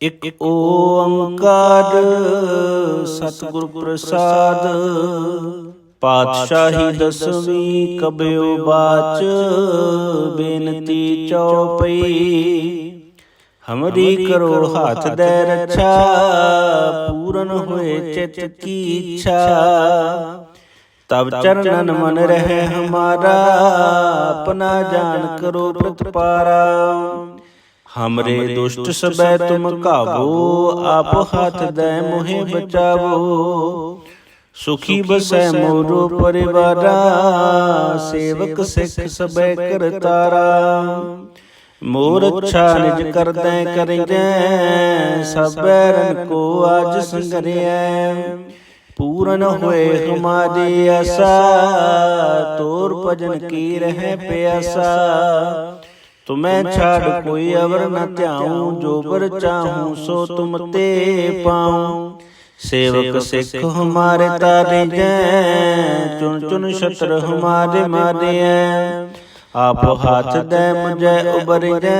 ਇਕ ਓੰਕਾਰ ਸਤਿਗੁਰ ਪ੍ਰਸਾਦ। ਪਾਤਸ਼ਾਹੀ ਦਸਵੀਂ ਕਬਿਓ ਬਾਚ, ਬੇਨਤੀ ਚਉਪਈ। ਹਮਰੀ ਕਰੋ ਹੱਥ ਦੇ ਰੱਛਾ, ਪੂਰਨ ਹੋਏ ਚਿਤ ਕੀ ਇੱਛਾ। ਤਬ ਚਰਨਨ ਮਨ ਰਹਿ ਹਮਾਰਾ, ਆਪਣਾ ਜਾਨ ਕਰੋ ਪ੍ਰਤਪਾਰਾ। हमरे दुष्ट सबै तुम काबो, आप हाथ दे मोहे बचावो। सुखी बसै मोरो परिवारा, सेवक सिख सबै करतारा। मोर अच्छा निज करदै करिजै, सबै रन को आज संगरियै। पूरन होए हमारी आशा, तोर भजन की रह प्यासा। तुम्हें छाड़ कोई अवर न ध्याऊं, जो बर चाहूं सो तुम ते पाऊं। सेवक सिख हमारे तारे जै, चुन चुन शत्रु हमारे मारे हैं। आप हाथ दे मुझे उबर जै,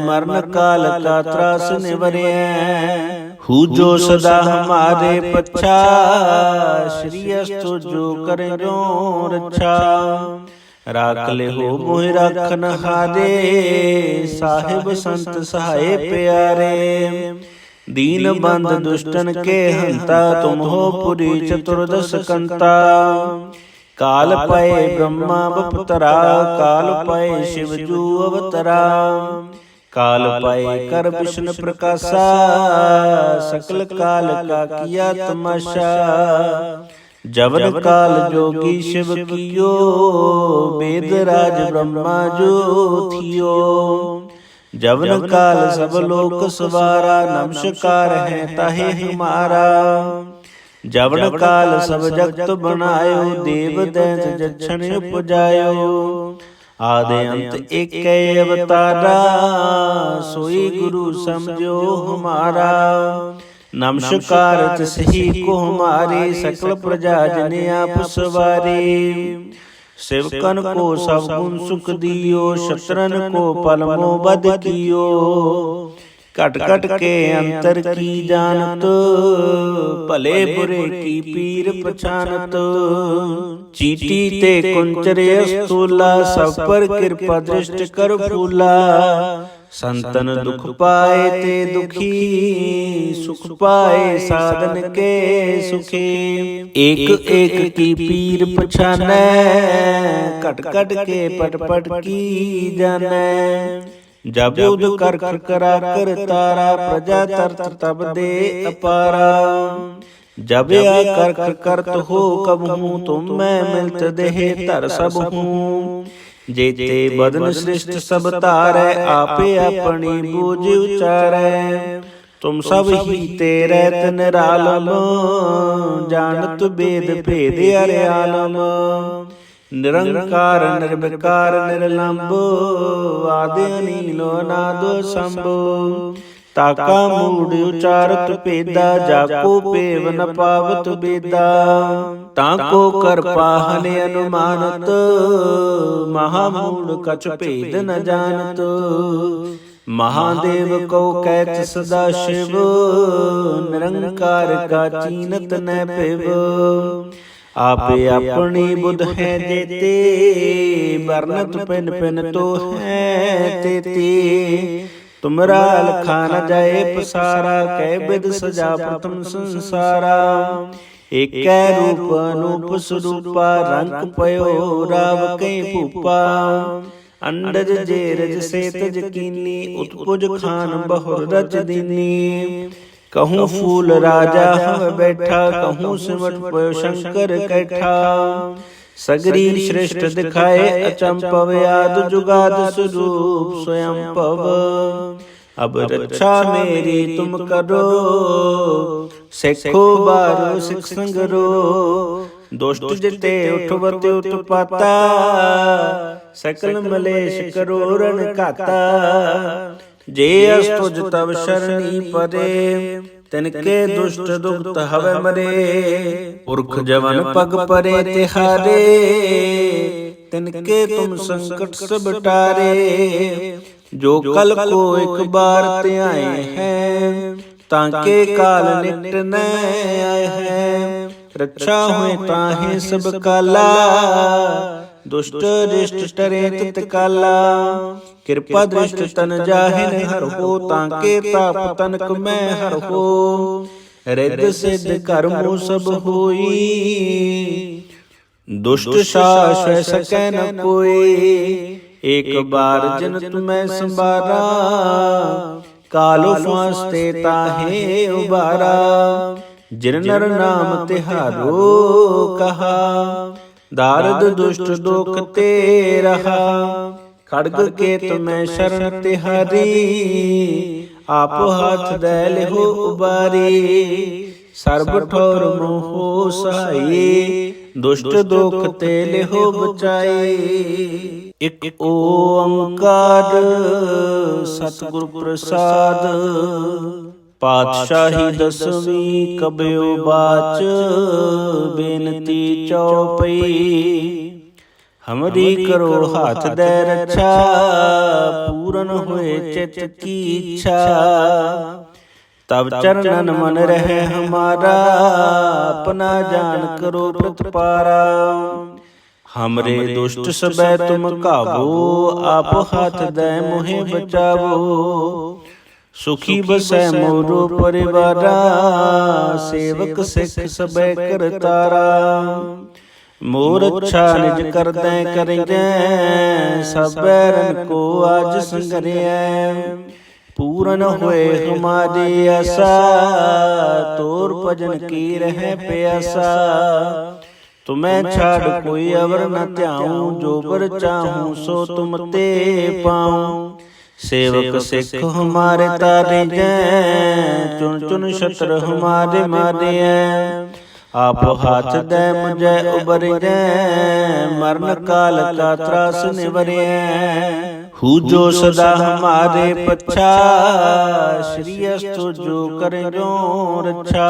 मरण काल का त्रास निवरे। हु जो सदा हमारे पच्छा, श्री अस्तु जो करे जो रक्षा। राख ले हो मोहि राखन हारे, साहिब संत सहाय प्यारे। दीन बंद दुष्टन के हंता, तुम हो पुरी चतुर्दश कंता। काल पाए ब्रह्मा बपतरा, काल पाए शिव जू अवतरा। काल पाए कर विष्णु प्रकाशा, सकल काल का किया तमाशा। जवन काल जोगी शिव कियो, वेद राज ब्रह्मा जो थियो। जवन काल सब लोक सवारा, नमस्कार है ताहे हमारा। जवन काल सब जगत बनायो, देव दैत जछन उपजायो। आदि अंत एक अवतारा, सोई गुरु समझो हमारा। नमस्कार तिसही को हमारे, सकल प्रजा जन आप सवारे। सेवकन को सब गुण सुख दियो, शत्रन को पलमो बद कियो। कट कट के अंतर की जानत, भले बुरे की पीर पछानत। चीटी ते कुंचरे स्थूला, सब पर कृपा दृष्ट कर फूला। संतन दुख पाए ते दुखी, सुख पाए साधन के सुखी। एक एक की पीर पछानै, कट कट के पट पट की जानै। जब युद्ध कर कर करा कर तारा, प्रजा तरत तब दे अपारा। जब आ कर कर करत हो कब हूँ, तुम मैं मिलत देह तर सब हूँ। जेते बदन सृष्ट सब तारै, आपे अपनी बूझ उचारै। तुम सब ही तेरे निरालम, जानत वेद भेद अर्यालम। निरंकार निर्विकार निर्लंब, आदि अनीलो नादो शंभु। ताका मूढ़ उचारत पेदा, जाको पेव न पावत बेदा। ताको कर पाहन अनुमानत, महामूढ़ कछ भेद न जानत। महादेव को कैत सदा शिव, निरंकार का चीनत न पिव। आपे अपनी बुध है जेते, बरनत पिन पिन तो है तेते। तुमरा लखा न जाए पसारा, कै विद सजा प्रथम संसारा। एक रूप अनूप स्वरूपा, रंग पयो राव कई भूपा। अंडज जेरज से तज कीनी, उत्पुज खान बहुर रच दीनी। कहूँ फूल राजा हम बैठा, कहूँ सिमट पयो शंकर कैठा। सगरी श्रेष्ठ दिखाए अचंपव, याद जुगाद स्वरूप स्वयं पव। अब रक्षा मेरी तुम करो, सिखो बारो सिख संगरो। दुष्ट जिते उठवत उत्पाता, सकल मलेश करो रण काता। जे अस्तुज तब शरणी परे, तिनके दुष्ट दुखत हवे मरे। पुरख जवन पग परे तिहारे, तिनके तुम संकट सब टारे। ਜੋ ਕਲ ਕੋ ਇੱਕ ਬਾਰ ਧਿਆਏ ਹੈ, ਤਾਂਕੇ ਕਾਲ ਨਿਤ ਨ ਆਏ ਹੈ। ਰੱਛਾ ਹੋਏ ਤਾਹੇ ਸਭ ਕਾਲਾ, ਦੁਸ਼ਟ ਰਿਸ਼ਟ ਟਰੇ ਤਿਤ ਕਾਲਾ। ਕਿਰਪਾ ਦ੍ਰਿਸ਼ਟ ਤਨ ਜਾਹਿਨ ਹਰ ਹੋ, ਤਾਂਕੇ ਤਾਪ ਤਨਕ ਮੈਂ ਹਰ ਹੋ। ਰਿੱਧ ਸਿੱਧ ਕਰਮੁ ਸਭ ਹੋਈ, ਦੁਸ਼ਟ ਸਾਸ ਵੈ ਸਕੈ ਨ ਕੋਈ। ਏਕ ਬਾਰ ਜਿਨ ਤੁਮੈ ਸੰਭਾਰਾ, ਕਾਲੋ ਫਾਸਤੇ ਤਾਹੇ ਉਬਾਰਾ। ਜਿਨ ਨਰ ਨਾਮ ਤਿਹਾਰੋ ਕਹਾ, ਦਾਰਦ ਦੁਸ਼ਟ ਦੁਖ ਤੇ ਰਹਾ। ਖੜਗ ਕੇ ਤੁਮੈ ਸ਼ਰਨ ਤਿਹਾਰੀ, ਆਪ ਹੱਥ ਦੈ ਲਿਹੋ ਉਬਾਰੀ। ਸਰਬ ਠੌਰ ਮੋਹ ਸਹਾਈ, ਦੁਸ਼ਟ ਦੁਖ ਤੇ ਲਿਹੋ ਬਚਾਈ। ਇਕ ਓੰਕਾਰ ਸਤਿਗੁਰ ਪ੍ਰਸਾਦ, ਪਾਤਸ਼ਾਹੀ ਦਸਵੀਂ ਕਬਿਓ ਬਾਚ। ਬੇਨਤੀ ਚਉਪਈ, ਹਮਰੀ ਕਰੋ ਹੱਥ ਦੈ ਰੱਛਾ। ਪੂਰਨ ਹੋਏ ਚਿਤ ਕੀ ਇੱਛਾ, ਤਬ ਚਰਨਨ ਮਨ ਰਹਿ ਹਮਾਰਾ। ਆਪਣਾ ਜਾਨ ਕਰੋ ਪ੍ਰਤਪਾਰਾ, ਹਮਰੇ ਦੁਸ਼ਟ ਸਬੈ ਤੁਮ ਕਾਬੂ। ਆਪ ਹੱਥ ਦੈ ਮੋਹਿ ਬਚਾਵੋ, ਸੁਖੀ ਬਸੈ ਮੋਰੋ ਪਰਿਵਾਰਾ। ਸੇਵਕ ਸਿੱਖ ਸਬੈ ਕਰਤਾਰਾ, ਮੋਰ ਅੱਛਾ ਨਿਜ ਕਰਦੈ ਕਰਿਐ। ਸਭੈ ਰਨ ਕੋ ਆਜ ਸੰਗਰਿਐ, ਪੂਰਨ ਹੋਏ ਹਮਾਰੀ ਆਸਾ। ਤੋਰ ਭਜਨ ਕੀ ਰਹਿ ਪਿਆਸਾ, ਤੁਮੈ ਛਾੜ ਕੋਈ ਅਵਰ ਨ ਧਿਆਉ। ਜੋ ਬਰ ਚਾਹੂੰ ਸੋ ਤੁਮ ਤੇ ਪਾਉ। ਸੇਵਕ ਸਿੱਖ ਹਮਾਰੇ ਤਾਰਿਐ, ਚੁਨ ਚੁਨ ਛਤਰ ਹਮਾਰੇ ਮਾਰਿਐ। ਆਪ ਹੱਥ ਦੈ ਮੁਝੈ ਉਬਰਿਐ, ਮਰਨ ਕਾਲ ਕਾ ਤਰਾਸ ਨਿਵਰਿਐ। ਹੂ ਜੋ ਸਦਾ ਹਮਾਰੇ ਪੱਛਾ, ਸ਼੍ਰੀ ਅਸਤੁ ਜੋ ਕਰਿ ਜੋ ਰੱਛਾ।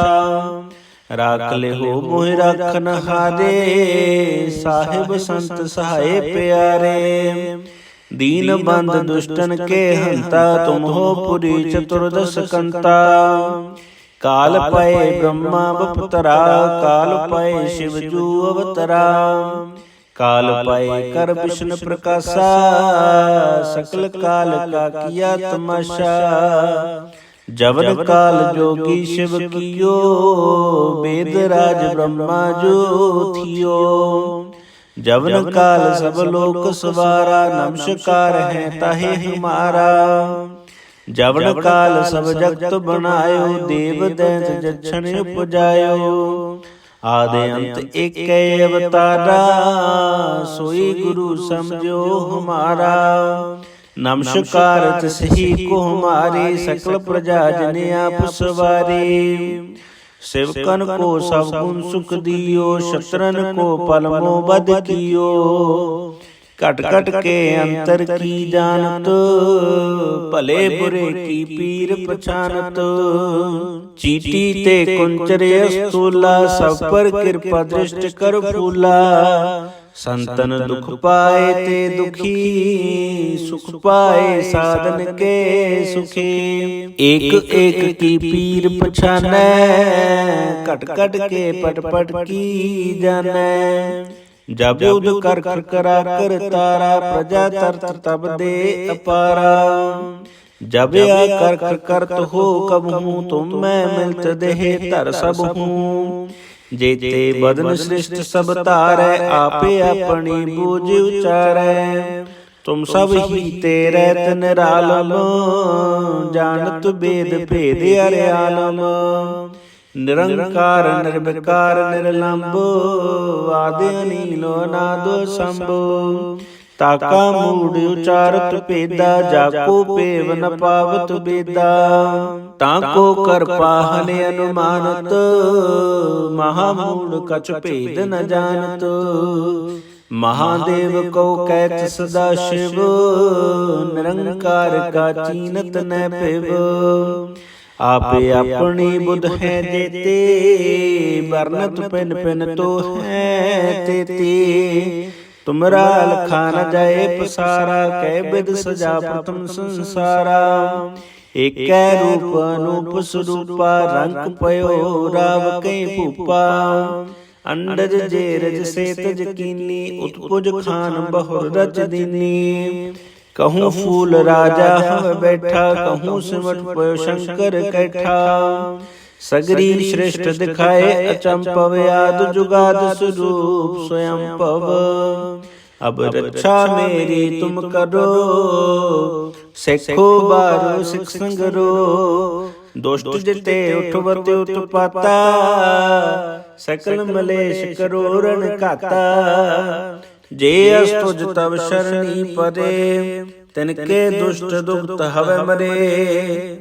ਰਾਖ ਲਿਹੋ ਮੋਹਿ ਰਾਖਨ ਹਾਰੇ, ਸਾਹਿਬ ਸੰਤ ਸਹਾਏ ਪਿਆਰੇ। ਦੀਨ ਬੰਦ ਦੁਸ਼ਟਨ ਕੇ ਹੰਤਾ, ਤੁਮ ਹੋ ਪੁਰੀ ਚਤੁਰਦਸ ਕੰਤਾ। ਕਾਲ ਪਏ ਬ੍ਰਹਮਾ ਬਪਤਰਾ, ਕਾਲ ਪਏ ਸ਼ਿਵ ਜੂ ਅਵਤਰਾ। ਕਾਲ ਪਏ ਕਰ ਵਿਸ਼ਨ ਪ੍ਰਕਾਸ਼ਾ, ਸਕਲ ਕਾਲ ਕਾ ਕੀਆ ਤਮਾਸ਼ਾ। ਜਵਨ ਕਾਲ ਜੋਗੀ ਸ਼ਿਵ ਕੀਓ, ਵੇਦ ਰਾਜ ਬ੍ਰਹਮਾ ਜੋ ਥਿਓ। ਜਵਨ ਕਾਲ ਸਭ ਲੋਕ ਸਵਾਰਾ, ਨਮਸਕਾਰ ਹੈ ਤਾਹੇ ਹਮਾਰਾ। ਜਵਨ ਕਾਲ ਸਭ ਜਗਤ ਬਣਾਇਓ, ਦੇਵ ਦੈਂਤ ਜਛਨ ਉਪਜਾਇਓ। ਆਦਿ ਅੰਤ ਏਕੈ ਅਵਤਾਰਾ, ਸੋਈ ਗੁਰੂ ਸਮਝਿਓ ਹਮਾਰਾ। ਨਮਸਕਾਰ ਤਿਸਹੀ ਕੋ ਹਮਾਰੀ, ਸਕਲ ਪ੍ਰਜਾ ਜਨ ਆਪ ਸਵਾਰੀ। सेवकन को सब गुण सुख दियो, शत्रन को पल मोह बद कियो। घट घट के अंतर की जानत, भले बुरे की पीर पछानत। चीटी ते कुंचरे स्थूला, सब पर कृपा दृष्ट कर फूला। संतन दुख पाए ते दुखी, सुख पाए साधन के सुखी। एक एक की पीर पछानै, घट घट के पट पट की जानै। जब उद कर करा कर तारा, प्रजा तरत तब दे अपारा। जब आ कर करत हो कब हूँ, तुम मैं मिलत देह धर सब हूँ। जेते बदन सृष्ट सब तारै, आपे अपनी बूझ उचारै। तुम सब ही तेरे निरालम, जानत बेद भेद अरियालम। निरंकार निर्विकार निर्लंब, आदि अनीलो नादो संभो। ताका मूड उचारत पेदा, जाको पेव न पावत बेदा। ताको कर पाहन अनुमानत, महामूड कछ भेद न जानत। महादेव को कैत सदा शिव, निरंकार का चीनत न पिव। आपे अपनी बुध है जेते, बरनत पिन पिन तो है तेते। तुमरा लखा न जाए पसारा, कै बिद सजा प्रथम संसारा। एकै रूप अनूप स्वरूपा, रंग पयो राव कई भूपा। अंडज जेरज से तज कीनी, उत्पुज खान बहुर रच दीनी। कहूँ फूल राजा हम बैठा, कहूँ सिमट पयो शंकर कैठा। सगरी श्रेष्ठ दिखाए अचंपव, आद जुगाद स्वरूप स्वयं पव। अब रक्षा मेरी तुम करो, सिखो बारो सिख संगरो। दुष्ट जिते उठवत उत्पाता, सकल मलेश करो रण घाता। जे अस्तुज तब शरणी परे, तिनके दुष्ट दुखत हवै मरे।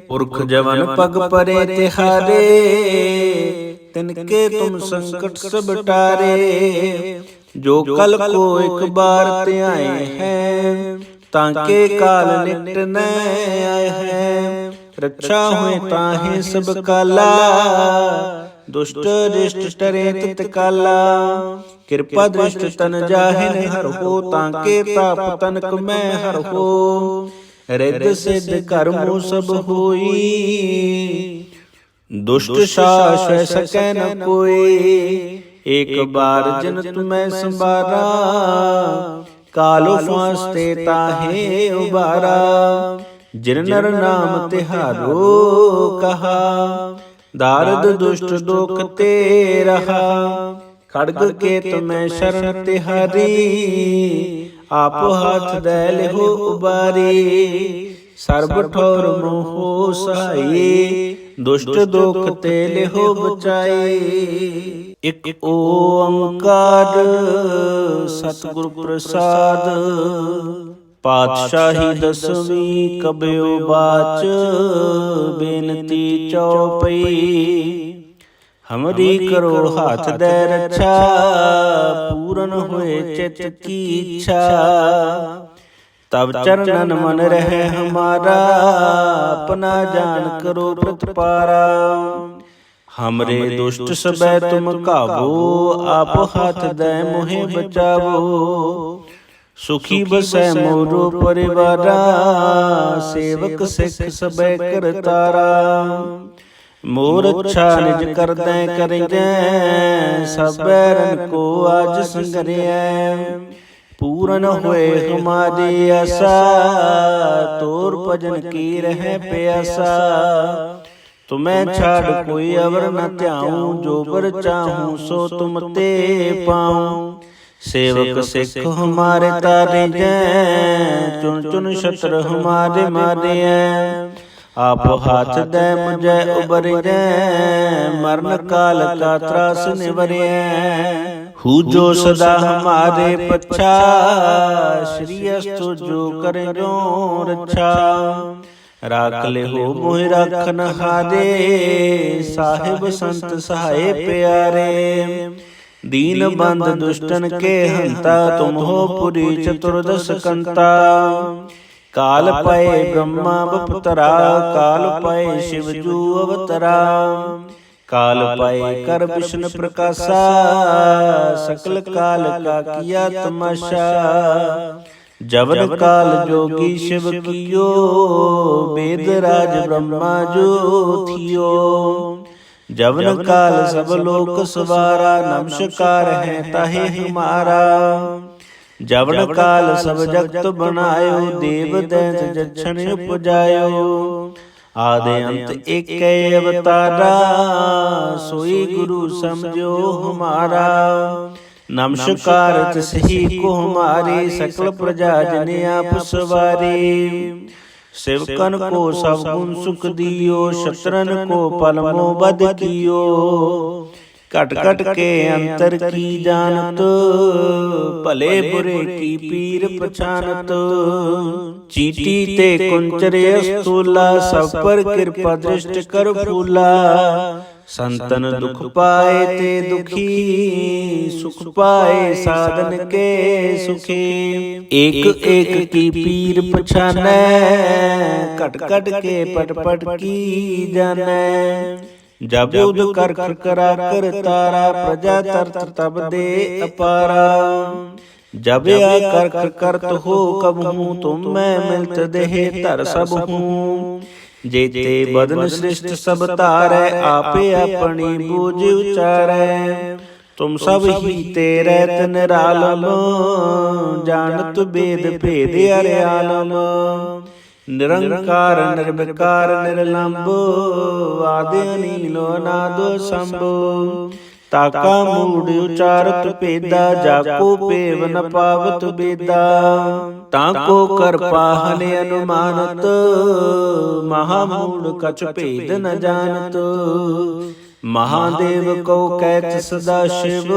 पुरख जवन पग परे तिहारे, तिनके तुम संकट सब टारे। जो कल को एक बार त्याए हैं, ताके काल निकट न आए हैं। रक्षा हुए ताहे सब काला, दुष्ट रिष्ट टरे तत्काला। कृपा दृष्ट तन जाहिन हर हो, ताके ताप तनक मैं हर हो। रिद्ध सिद्ध कर्मो सब होई, दुष्ट सास सकै न कोई। एक बार जिन तुम्हें संबारा, कालो फांसते ताहे उबारा। जिन नर नाम तिहारो कहा, दारद दुष्ट दोख ते रहा। खड़ग के तुम्हें शरण तिहारी, आप हाथ दे लिहो उबारी। सर्ब ठौर मोहो सहाई, दुष्ट दोख ते लिहो बचाई। इक ओंकार सतगुरु प्रसाद, पातशाही दसवीं कबयो बाच। बेनती चौपई, हमरी करो हाथ दे रक्षा। पूरन होए चित की इच्छा, तब चरणन मन रहे हमारा। अपना जान करो प्रतिपारा। हमरे दुष्ट सबै तुम काबो, आप हाथ दे मोहे बचावो। सुखी बसै मोरो परिवारा, सेवक सिख सबै करतारा। मोर अच्छा निज कर दे करें, सब बैरन को आज संगरिया। पूरन होए हमारी आशा, तोर भजन की रह प्यासा। तुम्हें छाड़ कोई अवर न त्याऊं, जो बर चाहूं सो तुम ते पाऊं। सेवक सिख हमारे तारे जै, चुन चुन शत्रु हमारे मारे हैं। आप हाथ दे मुझे उबर जै, मरण काल का त्रास निवरे। हु जो सदा हमारे पच्छा, श्री अस्तु जो करे जो रक्षा। राख ले हो मोहि राखन हारे, साहिब संत सहाय प्यारे। दीन बंद दुष्टन के हंता, तुम हो पुरी चतुर्दश कंता। काल पाए ब्रह्मा बपतरा, काल पाए शिव जू अवतरा। काल पाए कर विष्णु प्रकाशा, सकल काल का किया तमाशा। जवन काल जोगी शिव कियो, वेद राज ब्रह्मा जो थियो। जवन काल सब लोक सवारा, नमस्कार है ताहे हमारा। जवन काल सब जगत बनायो, देव दैत जक्षण उपजायो। आदि अंत एक अवतारा, सोई गुरु समझो हमारा। नमस्कार तिसही को हमारे, सकल प्रजा जन आप सवारे। सेवकन को सब गुण सुख दियो, शत्रन को पलमो बद कियो। कट कट के अंतर की जानत, भले बुरे की पीर पछानत। चीटी ते कुंचरे स्थूला, सब पर कृपा दृष्ट कर फूला। संतन दुख पाए ते दुखी, सुख पाए साधन के सुखी। एक एक की पीर पछानै, कट कट के पट पट की जानै। जब युद्ध कर करा कर तारा, प्रजा तरत तब दे अपारा। जब आ कर करत हो कब हूँ, तुम मैं मिलत देहे धर सब हूँ। जेते बदन सृष्ट सब तारै, आपे अपनी बूझ उचारै। तुम सब ही तेरे निरालम, जानत वेद भेद अरियालम। निरंकार निर्विकार निर्लंब, आदि अनीलो अनादो शंभु। ताका मूढ़ उचारत पेदा, जाको पेव न पावत बेदा। ताको कर पाहन अनुमानत, महामूढ़ कछ भेद न जानत। महादेव को कैच सदा शिव,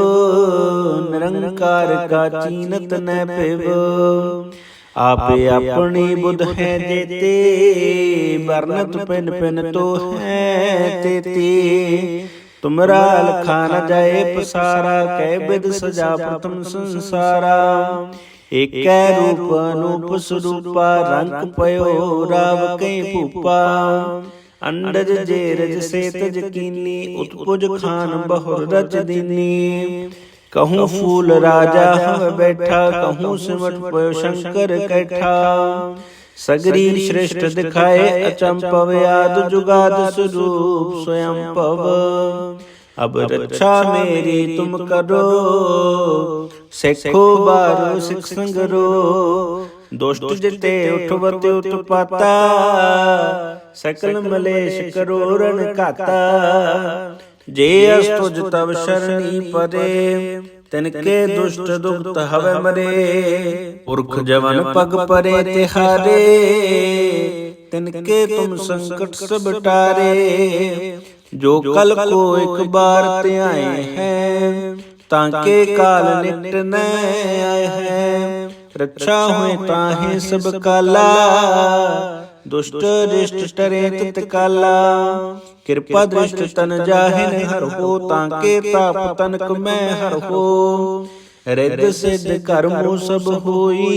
निरंकार का चीनत न पिव। आपे अपनी बुध है जेते, बरनत पिन पिन तो है तेते। तुमरा लखा न जाए पसारा, कै बिद सजा प्रथम संसारा। एक रूप अनूप स्वरूपा, रंग पयो राव कई भूपा। अंडज जेरज से तज कीनी, उत्पुज खान बहुर रच दीनी। कहूँ फूल राजा हम बैठा, कहूँ सिमट पयो शंकर कैठा। सगरी श्रेष्ठ दिखाए अचंपव, याद जुगाद स्वरूप स्वयं पव। अब रक्षा मेरी तुम करो, सेखो बारो सिख संगरो। दुष्ट जिते उठवत उत्पाता, सकल मलेश करो रण घाता। जे अस्तुज तब शरणी परे, तिनके दुष्ट दुखत हवे मरे। पुरख जवन पग परे तिहारे, तिनके तुम संकट सब टारे। जो कल को एक बार त्याए हैं, ताके काल निकट न आए हैं। रक्षा हुए ताहे सब काला, दुष्ट रिष्ट टरे तत्काला। कृपा दृष्ट तन जाहिन हर हो, ताके ताप तनक मैं हर हो। रिद्ध सिद्ध कर्मो सब होई,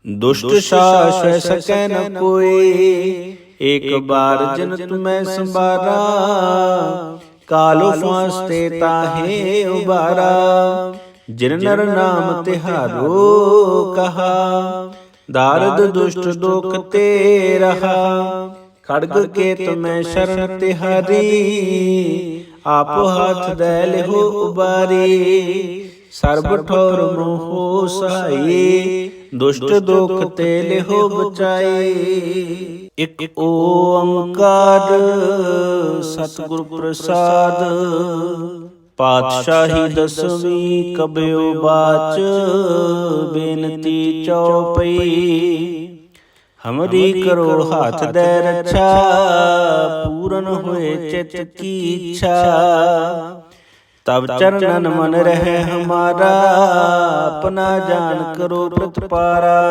दुष्ट साश सकै न कोई। एक बार जिन तुम्हें संबारा, कालो फांसते ताहे उबारा। जिन नर नाम तिहारो कहा, दारद दुष्ट दुख ते रहा। खड़ग के तुम्हें शरण तिहारी, आप हाथ दे लिहो उबारी। सर्ब ठोर मोहो सहाई, दुष्ट दुख ते लिहो बचाई। इक ओंकार सतगुर प्रसाद, पातशाही दसवीं कबयो बाच। बेनती चौपई, हमरी करो हाथ दे रक्षा। पूरन हुए चित की इच्छा, तब चरणन मन रहे हमारा। अपना जान करो प्रतिपारा।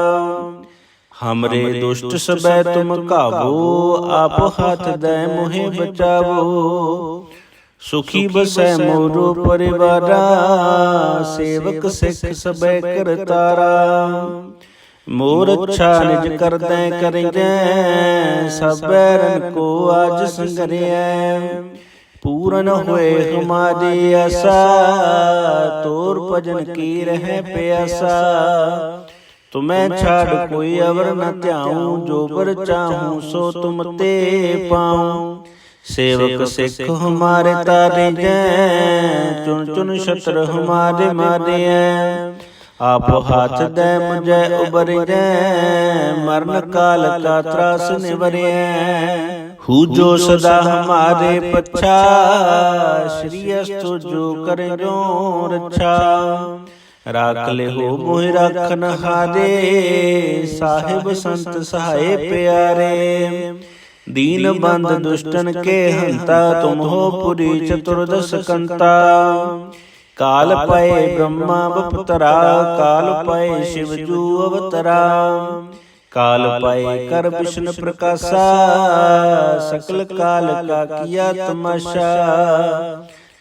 हमरे दुष्ट सबे तुम काबो, आप हाथ दे मोहे बचावो। सुखी बसै मोरो परिवारा, सेवक सिख सबे करतारा। मोर अच्छा निज करदै करिजै, सब बैरन को आज संगरियै। पूरन होए हमारी आशा, तोर भजन की रह प्यासा। तुम्हें छाड़ कोई अवर न त्याऊं, जो बर चाहूं सो तुम ते पाऊं। सेवक सिख हमारे तारे जै, चुन चुन शत्रु हमारे मारे हैं। आप हाथ दे मुझे उबर जै, मरण काल का त्रास निवरे। हु जो सदा हमारे पच्छा, श्री अस्तु जो करे जो रक्षा। राख ले हो मोहि राखन हारे, साहिब संत सहाय प्यारे। दीन बंद दुष्टन के हंता, तुम हो पुरी चतुर्दश कंता। काल पाए ब्रह्मा बपतरा, काल पाए शिव जू अवतरा। काल पाए कर विष्णु प्रकाशा, सकल काल का किया तमाशा।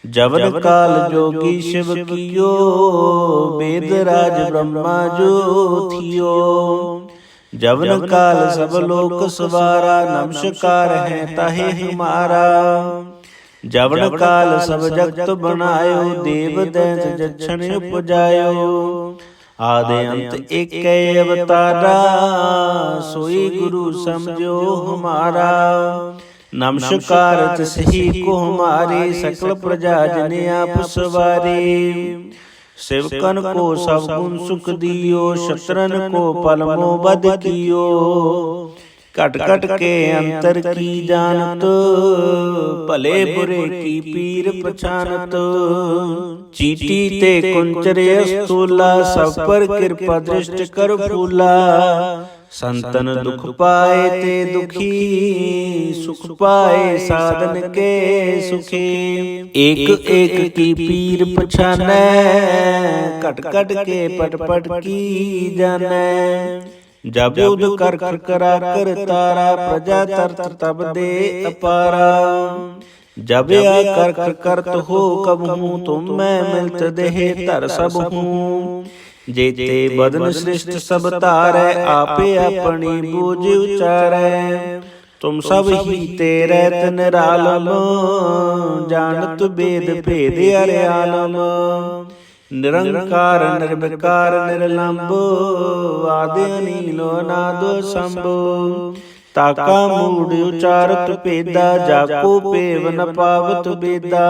जवन काल जोगी शिव कियो, वेद राज ब्रह्मा जो थियो। जवन काल सब लोक सवारा, नमस्कार है ताहे हमारा। जवन काल सब जगत बनायो, देव दैत जछन उपजायो। आदि अंत एक अवतारा, सोई गुरु समझो हमारा। नमस्कार तिसही को हमारे, सकल प्रजा जन आप सवारे। सेवकन को सब गुण सुख दियो, शत्रन को पलमो बद कियो। कट कट के अंतर की जानत, भले बुरे की पीर पछानत। चीटी ते कुंचरे स्थूला, सब पर कृपा दृष्टि कर फूला। संतन दुख पाए ते दुखी, सुख पाए साधन के सुखी। एक एक की पीर पछानै, कट कट के पट पट की जानै। जब युद्ध कर करा कर तारा, प्रजा तरत तब दे अपारा। जब कर करत हो कब हूँ, तुम मैं मिलत देह धर सब हूँ। जेते बदन सृष्ट सब तारै, आपे अपनी बूझ उचारै। तुम सब ही तेरे निरालम, जानत वेद भेद अर्यालम। निरंकार निर्विकार निर्लंब, आदि अनील अनाद शंभु। ताका मूढ़ उचारत पेदा, जाको पेव न पावत बेदा।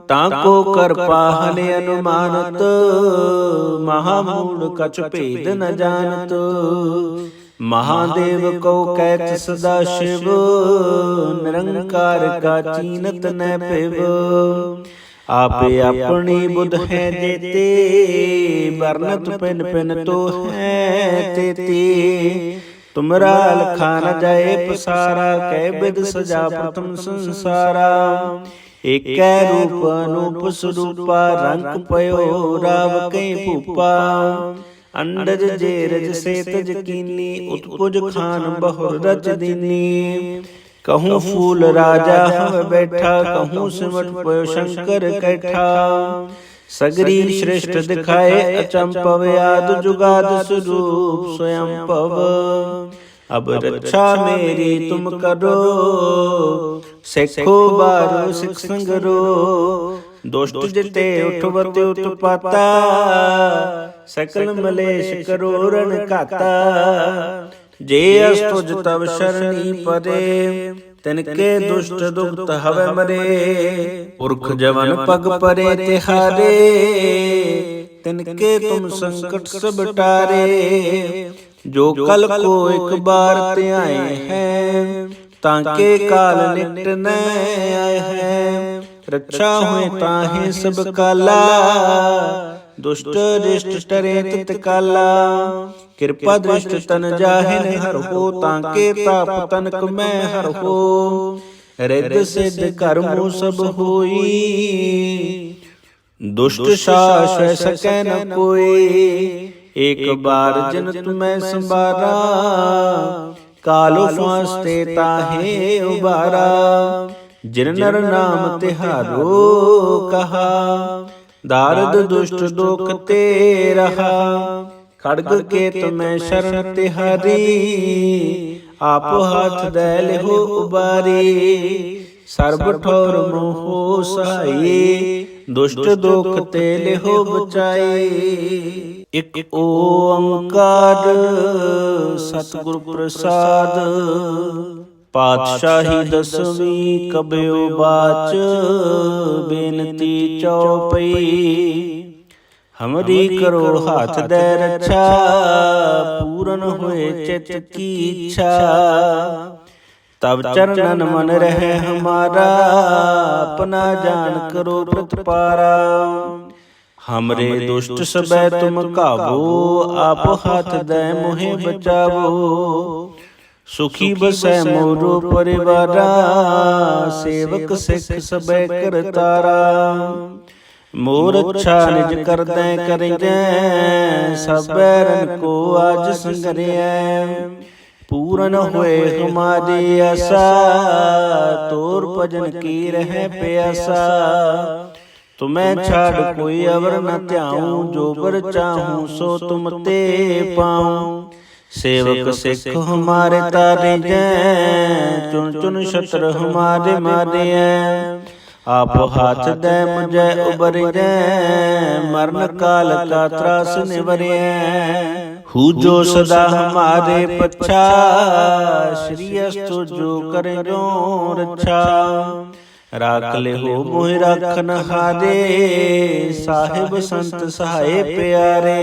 ताको कर पाहन अनुमानत, महामूढ़ कछ भेद न जानत। महादेव को कैत सदा शिव, निरंकार का चीनत न पिव। आपे अपनी बुध है जेते, वर्णत पिन पिन तो है तेते। तुमरा लखा न जाए पसारा, कै विद सजा प्रथम संसारा। एक रूप अनूप स्वरूपा, रंग पयो राव कई भूपा। अंडज जेरज से तज कीनी, उत्पुज खान बहुर रच दीनी। कहूँ फूल राजा हम बैठा, कहूँ सिमट पयो शंकर कैठा। सगरी श्रेष्ठ दिखाए अचंपव, याद जुगाद स्वरूप स्वयं पव। अब रक्षा मेरी तुम करो, सेखो बारो सिख संगरो। दुष्ट जिते उठवत उत्पाता, सकल मलेश करो रण काता। जे अस्तुज तब शरणी परे, तिनके दुष्ट दुखत हवे मरे। पुरख जवन पग परे तिहारे, तिनके तुम संकट सब टारे। जो कल को एक बार ते आए हैं, ताके काल निकट न आए हैं। रक्षा हुए ताहे सब काला, दुष्ट दृष्ट टरे तित काला। कृपा दृष्ट तन जाहिन हर हो, ताके ताप तनक मैं हर हो। रिद्ध सिद्ध कर्मो सब होई, दुष्ट सास सकै न कोई। एक बार जिन तुम्हें संबारा, कालो फांसते ताहे उबारा। जिन नर नाम तिहारो कहा, दारद दुष्ट दुख ते रहा। खड़ग के तुम्हें शरण तिहारी, आप हाथ दे हो उबारी। सर्ब ठोर मोहो सहाई, दुष्ट दुख ते हो बचाई। एक ओंकार सतगुर प्रसाद, पातशाही दसवीं कबयो बाच। बेनती चौपई, हमरी करो हाथ दे रक्षा। पूरन हुए चित की इच्छा, तब चरणन मन रहे हमारा। अपना जान करो प्रतिपारा। हमरे दुष्ट सबै तुम काबू, आप हाथ दे मोहे बचावो। सुखी बसै मोरो परिवारा, सेवक सिख सबै करतारा। मोर अच्छा निज करदै करियै, सब बैरन को आज संगरियै। पूरन होए हमारी आशा, तोर भजन की रह प्यासा। तुम्हें छाड़ कोई अवर न त्याऊं, जो बर चाहूं सो तुम ते पाऊं। सेवक सिख हमारे तारे जै, चुन चुन शत्रु हमारे मारे हैं। आप हाथ दे मुझे उबरिए, मरण काल का त्रास निवरिए। हु जो सदा हमारे पच्छा, श्री अस्तु जो करे जो रक्षा। राख ले हो मोहि राखन हारे, साहिब संत सहाय प्यारे।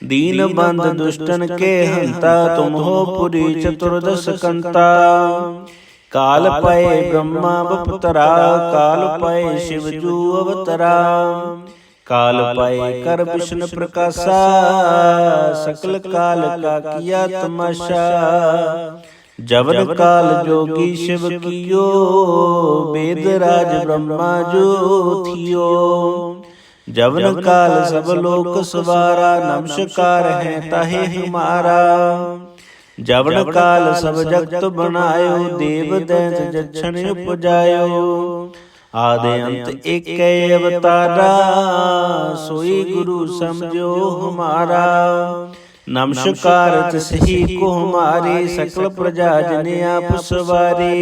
दीन बंद दुष्टन के हंता, तुम हो पुरी चतुर्दश कंता। काल पाए ब्रह्मा बपतरा, काल पाए शिव जू अवतरा। काल पाए कर विष्णु प्रकाशा, सकल काल का किया तमाशा। जवन काल जोगी शिव कियो, वेद राज ब्रह्मा जो थियो। जवन काल सब लोक सवारा, नमस्कार है ताहे हमारा। जवन काल सब जगत बनायो, देव दैत जछन उपजायो। आदि अंत एक अवतारा, सोई गुरु समझो हमारा। नमस्कार तिसही को हमारे, सकल प्रजा जन आप सवारे।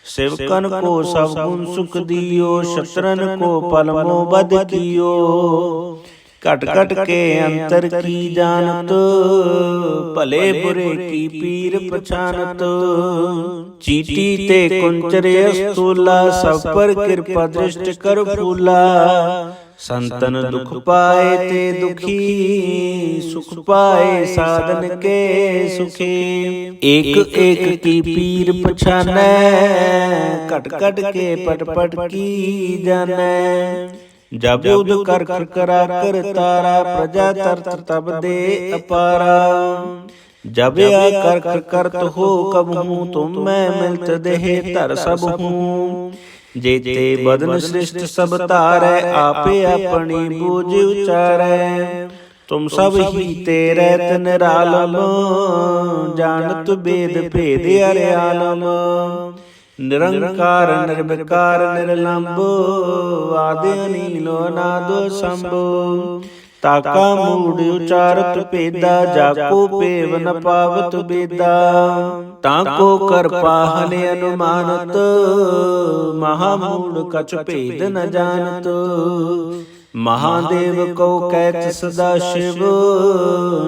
सेवकन को सब गुण सुख दियो, शत्रन को पलमो बद कियो। कट कट के अंतर की जानत, भले बुरे की पीर पछानत। चीटी ते कुंचरे स्थूला, सब पर कृपा दृष्टि कर फूला। संतन दुख पाए ते दुखी, सुख पाए साधन के सुखी। एक एक की पीर पछानै, कट कट के पट पट की जानै। जब उद कर करा कर तारा, प्रजा तरत तब दे अपारा। जब आ कर करत हो कब हूँ, तुम मैं मिलत देह तर सब हूँ। जेते बदन सृष्ट सब तारै, आपे अपनी बूझ उचारै। तुम सब ही तेरे निरालम, जानत वेद भेद अर्यालम। निरंकार निर्विकार निर्लंब, आदि अनील अनाद शंभु। ताका मूढ़ उचारत पेदा, जाको पेव न पावत बेदा। ताको कर पाहन अनुमानत, महामूढ़ कछ भेद न जानत। महादेव को कैच सदा शिव,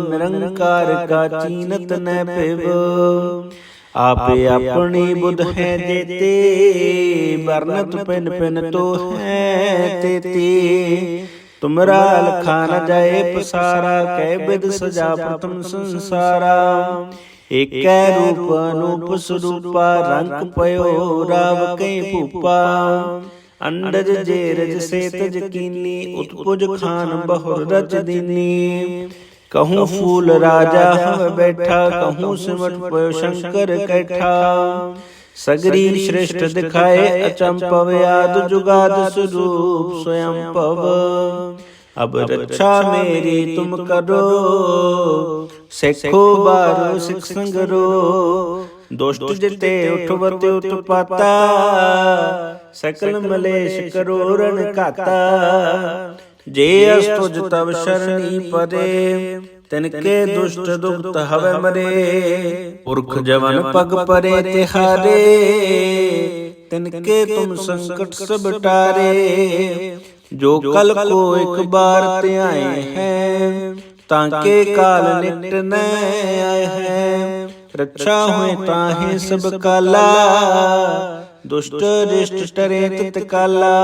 निरंकार का चीनत न पिव। आपे अपनी बुध है जेते, वर्णत पिन पिन तो है तेते। तुमरा लखा न जाए पसारा, कै बिद सजा प्रथम संसारा। एक रूप अनूप स्वरूपा, रंग पयो राव कई भूपा। अंडज जेरज से तज कीनी, उत्पुज खान बहुर रच दीनी। कहूँ फूल राजा हम बैठा, कहूँ सिमट पयो शंकर कैठा। सगरी श्रेष्ठ दिखाए अचंपव, याद जुगाद स्वरूप स्वयं पव। अब रक्षा मेरी तुम करो, सिखो बारो सिख संगरो। दुष्ट जिते उठवते उत्पाता, सकल मलेश करो रण काता। जे अस्तुज तब शरणी परे, तिनके दुष्ट दुख हवे मरे। पुरख जवन पग परे तिहारे, तिनके तुम संकट सब टारे। जो कल को एक बार ते आए हैं, ताके काल निकट न आए हैं। रक्षा हुए ताहे सब काला, दुष्ट रिष्ट टरे तत्काला।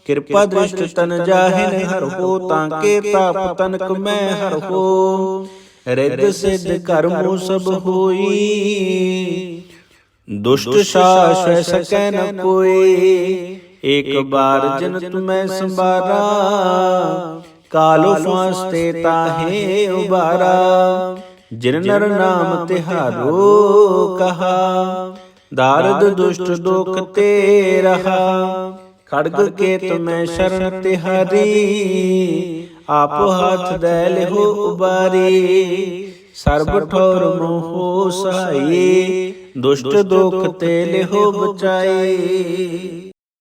कृपा दृष्ट तन जाहिन हर हो, ताके ताप तनक में हर हो। रिद्ध सिद्ध कर्मो सब होई, दुष्ट साश सकै न कोई। एक बार जिन तुम्हें संबारा, कालो फांसते ताहे उबारा। जिन नर नाम तिहारो कहा, दारद दुष्ट दुख ते रहा। खड़ग के तुम्हें शरण तिहारी, आप हाथ दैल हो उबारी। सर्ब ठोर मोहो सहाई, दुष्ट दुख ते ले हो बचाई।